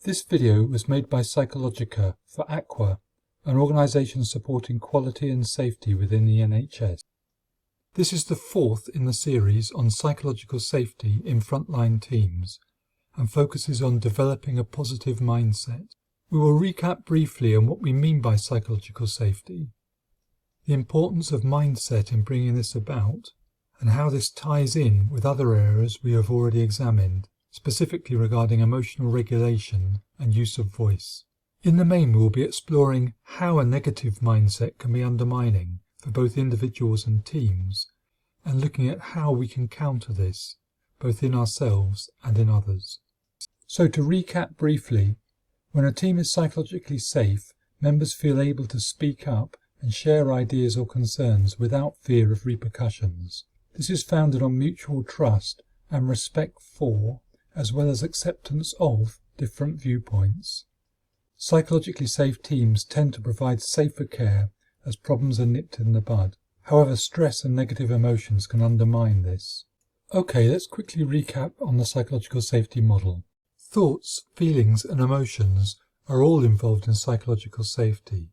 This video was made by Psychologica for Aqua, an organisation supporting quality and safety within the NHS. This is the fourth in the series on psychological safety in frontline teams and focuses on developing a positive mindset. We will recap briefly on what we mean by psychological safety, the importance of mindset in bringing this about, and how this ties in with other areas we have already examined, specifically regarding emotional regulation and use of voice. In the main, we will be exploring how a negative mindset can be undermining for both individuals and teams, and looking at how we can counter this, both in ourselves and in others. So to recap briefly, when a team is psychologically safe, members feel able to speak up and share ideas or concerns without fear of repercussions. This is founded on mutual trust and respect for, as well as acceptance of, different viewpoints. Psychologically safe teams tend to provide safer care as problems are nipped in the bud. However, stress and negative emotions can undermine this. Okay, let's quickly recap on the psychological safety model. Thoughts, feelings and emotions are all involved in psychological safety.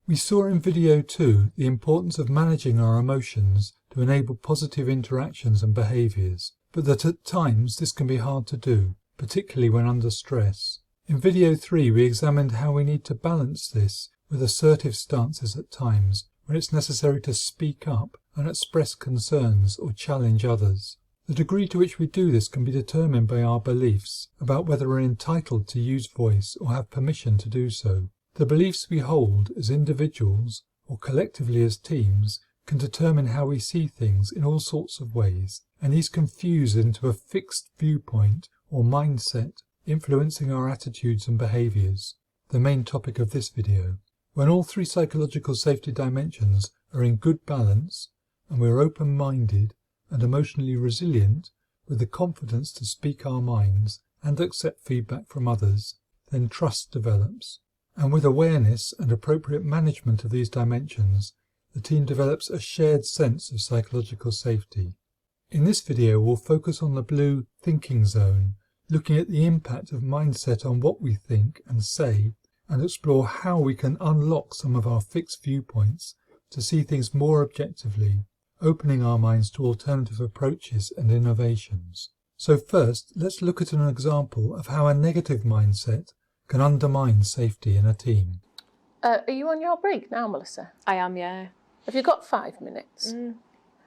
We saw in video 2 the importance of managing our emotions to enable positive interactions and behaviours, but that at times this can be hard to do, particularly when under stress. In video 3 we examined how we need to balance this with assertive stances at times when it's necessary to speak up and express concerns or challenge others. The degree to which we do this can be determined by our beliefs about whether we're entitled to use voice or have permission to do so. The beliefs we hold as individuals or collectively as teams can determine how we see things in all sorts of ways, and these can fuse into a fixed viewpoint or mindset, influencing our attitudes and behaviours, the main topic of this video. When all three psychological safety dimensions are in good balance, and we're open-minded and emotionally resilient, with the confidence to speak our minds and accept feedback from others, then trust develops. And with awareness and appropriate management of these dimensions, the team develops a shared sense of psychological safety. In this video we'll focus on the blue thinking zone, looking at the impact of mindset on what we think and say, and explore how we can unlock some of our fixed viewpoints to see things more objectively, opening our minds to alternative approaches and innovations. So first, let's look at an example of how a negative mindset can undermine safety in a team. Are you on your break now, Melissa? I am, yeah. Have you got 5 minutes?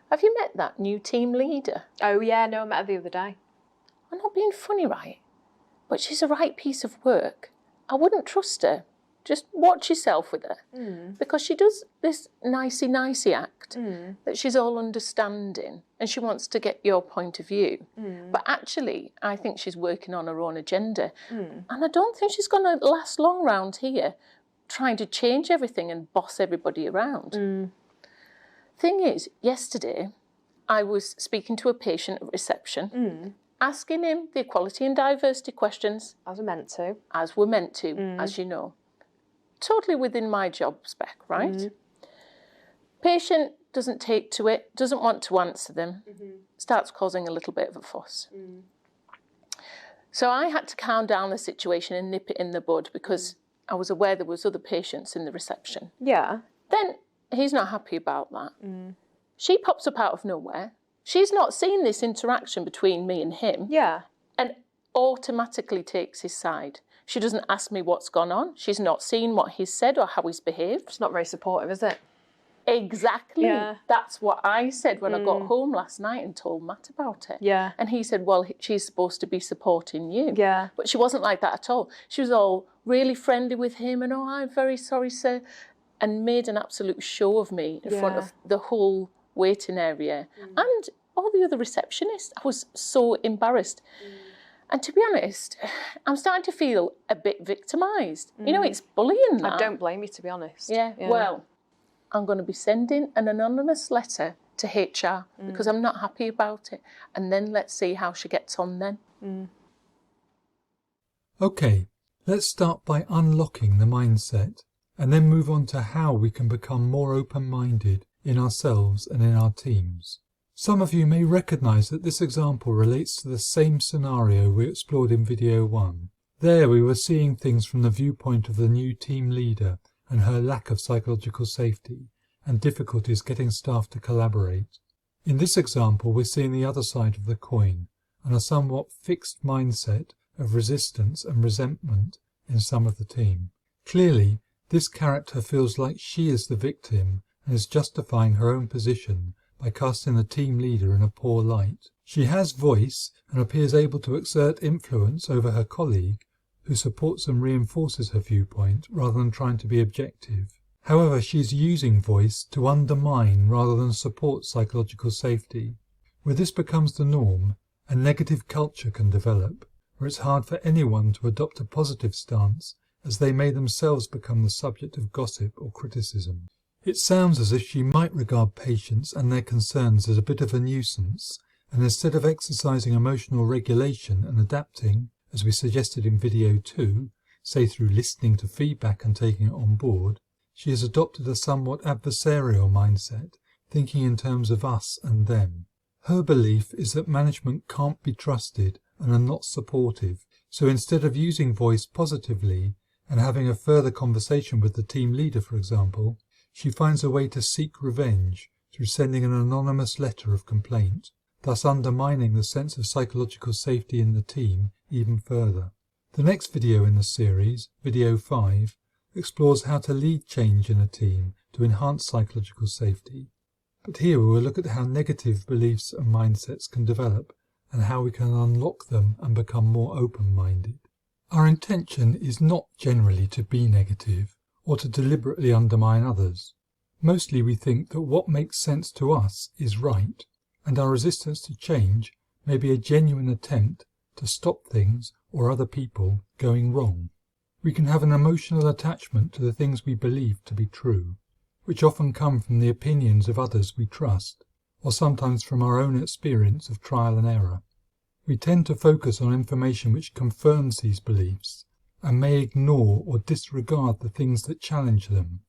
Have you met that new team leader? Oh, yeah, no, I met her the other day. I'm not being funny, right? But she's a right piece of work. I wouldn't trust her. Just watch yourself with her. Because she does this nicey-nicey act that she's all understanding and she wants to get your point of view. But actually, I think she's working on her own agenda. And I don't think she's going to last long round here trying to change everything and boss everybody around. Thing is, yesterday, I was speaking to a patient at reception, asking him the equality and diversity questions. As we're meant to. As we're meant to, as you know. Totally within my job spec, right? Patient doesn't take to it, doesn't want to answer them, starts causing a little bit of a fuss. So I had to calm down the situation and nip it in the bud because I was aware there was other patients in the reception. Yeah. Then he's not happy about that. She pops up out of nowhere. She's not seen this interaction between me and him. Yeah. And automatically takes his side. She doesn't ask me what's gone on. She's not seen what he's said or how he's behaved. It's not very supportive, is it? Exactly. Yeah. That's what I said when I got home last night and told Matt about it. Yeah. And he said, well, she's supposed to be supporting you. Yeah. But she wasn't like that at all. She was all really friendly with him and, oh, I'm very sorry, sir, and made an absolute show of me in front of the whole waiting area and all the other receptionists. I was so embarrassed. And to be honest, I'm starting to feel a bit victimised. You know, it's bullying that. I don't blame you, to be honest. Yeah, well, I'm going to be sending an anonymous letter to HR because I'm not happy about it. And then let's see how she gets on then. Okay, let's start by unlocking the mindset and then move on to how we can become more open-minded in ourselves and in our teams. Some of you may recognise that this example relates to the same scenario we explored in video 1, There we were seeing things from the viewpoint of the new team leader and her lack of psychological safety and difficulties getting staff to collaborate. In this example, we're seeing the other side of the coin and a somewhat fixed mindset of resistance and resentment in some of the team. Clearly, this character feels like she is the victim and is justifying her own position by casting the team leader in a poor light. She has voice and appears able to exert influence over her colleague, who supports and reinforces her viewpoint rather than trying to be objective. However, she is using voice to undermine rather than support psychological safety. Where this becomes the norm, a negative culture can develop, where it's hard for anyone to adopt a positive stance, as they may themselves become the subject of gossip or criticism. It sounds as if she might regard patients and their concerns as a bit of a nuisance, and instead of exercising emotional regulation and adapting, as we suggested in video 2, say through listening to feedback and taking it on board, she has adopted a somewhat adversarial mindset, thinking in terms of us and them. Her belief is that management can't be trusted and are not supportive, so instead of using voice positively and having a further conversation with the team leader, for example, she finds a way to seek revenge through sending an anonymous letter of complaint, thus undermining the sense of psychological safety in the team even further. The next video in the series, video 5, explores how to lead change in a team to enhance psychological safety. But here we will look at how negative beliefs and mindsets can develop and how we can unlock them and become more open-minded. Our intention is not generally to be negative or to deliberately undermine others. Mostly we think that what makes sense to us is right, and our resistance to change may be a genuine attempt to stop things or other people going wrong. We can have an emotional attachment to the things we believe to be true, which often come from the opinions of others we trust, or sometimes from our own experience of trial and error. We tend to focus on information which confirms these beliefs, and may ignore or disregard the things that challenge them,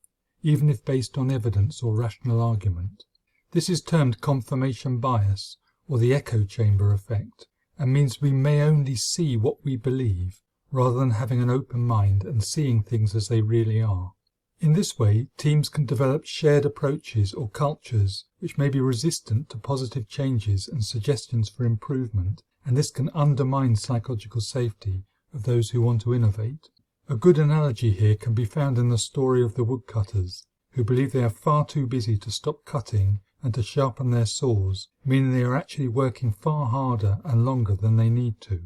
even if based on evidence or rational argument. This is termed confirmation bias, or the echo chamber effect, and means we may only see what we believe, rather than having an open mind and seeing things as they really are. In this way, teams can develop shared approaches or cultures which may be resistant to positive changes and suggestions for improvement, and this can undermine psychological safety of those who want to innovate. A good analogy here can be found in the story of the woodcutters, who believe they are far too busy to stop cutting and to sharpen their saws, meaning they are actually working far harder and longer than they need to.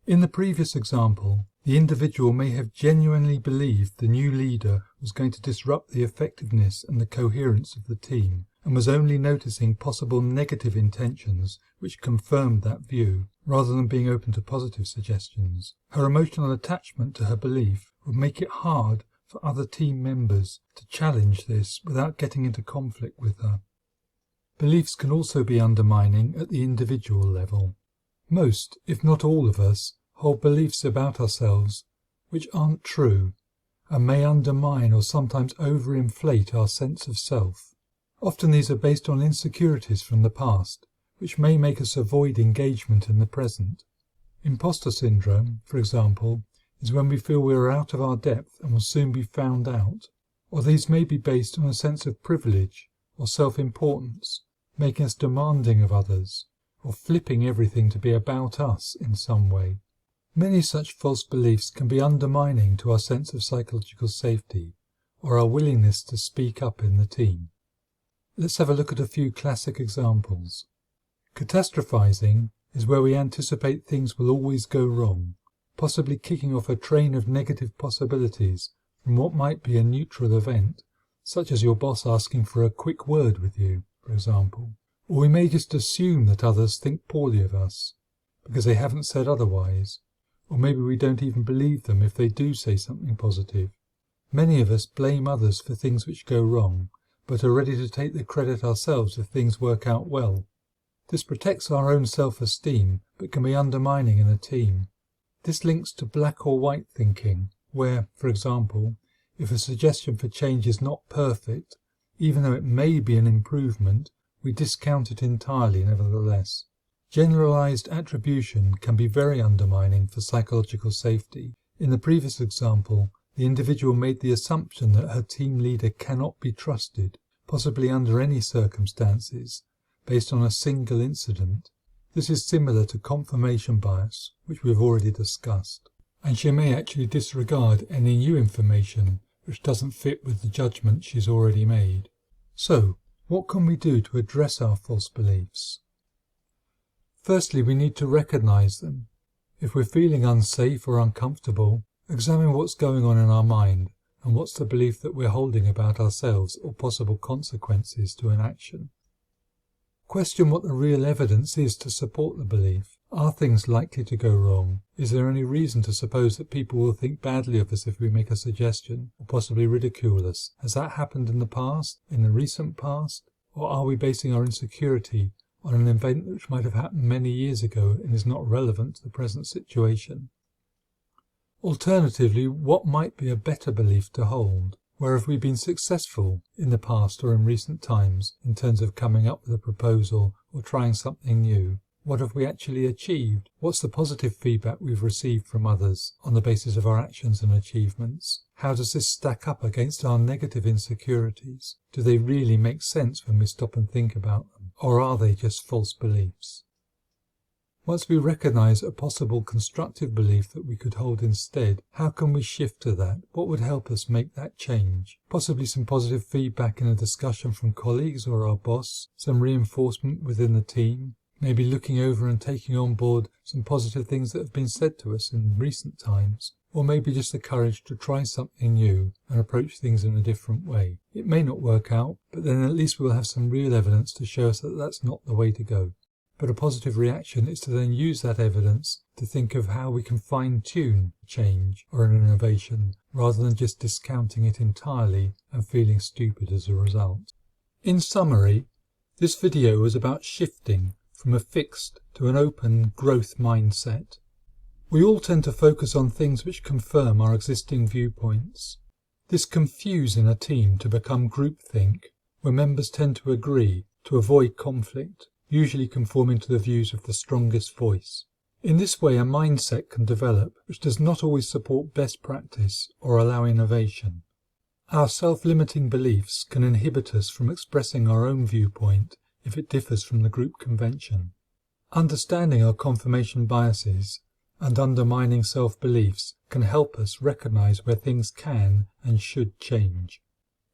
In the previous example, the individual may have genuinely believed the new leader was going to disrupt the effectiveness and the coherence of the team, and was only noticing possible negative intentions which confirmed that view, rather than being open to positive suggestions. Her emotional attachment to her belief would make it hard for other team members to challenge this without getting into conflict with her. Beliefs can also be undermining at the individual level. Most, if not all of us, hold beliefs about ourselves which aren't true and may undermine or sometimes overinflate our sense of self. Often these are based on insecurities from the past, which may make us avoid engagement in the present. Imposter syndrome, for example, is when we feel we are out of our depth and will soon be found out, or these may be based on a sense of privilege or self-importance, making us demanding of others, or flipping everything to be about us in some way. Many such false beliefs can be undermining to our sense of psychological safety, or our willingness to speak up in the team. Let's have a look at a few classic examples. Catastrophizing is where we anticipate things will always go wrong, possibly kicking off a train of negative possibilities from what might be a neutral event, such as your boss asking for a quick word with you, for example. Or we may just assume that others think poorly of us, because they haven't said otherwise, or maybe we don't even believe them if they do say something positive. Many of us blame others for things which go wrong, but are ready to take the credit ourselves if things work out well. This protects our own self-esteem, but can be undermining in a team. This links to black or white thinking, where, for example, if a suggestion for change is not perfect, even though it may be an improvement, we discount it entirely nevertheless. Generalized attribution can be very undermining for psychological safety, In the previous example, the individual made the assumption that her team leader cannot be trusted, possibly under any circumstances, based on a single incident. This is similar to confirmation bias, which we have already discussed. And she may actually disregard any new information which doesn't fit with the judgment she's already made. So, what can we do to address our false beliefs? Firstly, we need to recognize them. If we're feeling unsafe or uncomfortable, examine what's going on in our mind and what's the belief that we're holding about ourselves or possible consequences to an action. Question what the real evidence is to support the belief. Are things likely to go wrong? Is there any reason to suppose that people will think badly of us if we make a suggestion, or possibly ridicule us? Has that happened in the past, in the recent past? Or are we basing our insecurity on an event which might have happened many years ago and is not relevant to the present situation? Alternatively, what might be a better belief to hold? Where have we been successful in the past or in recent times in terms of coming up with a proposal or trying something new? What have we actually achieved? What's the positive feedback we've received from others on the basis of our actions and achievements? How does this stack up against our negative insecurities? Do they really make sense when we stop and think about them? Or are they just false beliefs? Once we recognize a possible constructive belief that we could hold instead, how can we shift to that? What would help us make that change? Possibly some positive feedback in a discussion from colleagues or our boss, some reinforcement within the team, maybe looking over and taking on board some positive things that have been said to us in recent times, or maybe just the courage to try something new and approach things in a different way. It may not work out, but then at least we'll have some real evidence to show us that that's not the way to go. But a positive reaction is to then use that evidence to think of how we can fine-tune a change or an innovation, rather than just discounting it entirely and feeling stupid as a result. In summary, this video was about shifting from a fixed to an open growth mindset. We all tend to focus on things which confirm our existing viewpoints. This can fuse in a team to become groupthink, where members tend to agree to avoid conflict, usually conforming to the views of the strongest voice. In this way, a mindset can develop which does not always support best practice or allow innovation. Our self-limiting beliefs can inhibit us from expressing our own viewpoint if it differs from the group convention. Understanding our confirmation biases and undermining self-beliefs can help us recognize where things can and should change.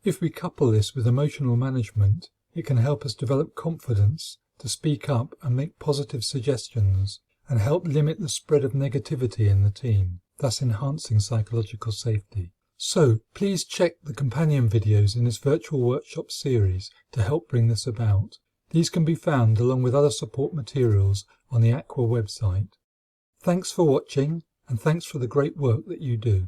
If we couple this with emotional management, it can help us develop confidence to speak up and make positive suggestions, and help limit the spread of negativity in the team, thus enhancing psychological safety. So, please check the companion videos in this virtual workshop series to help bring this about. These can be found along with other support materials on the Aqua website. Thanks for watching, and thanks for the great work that you do.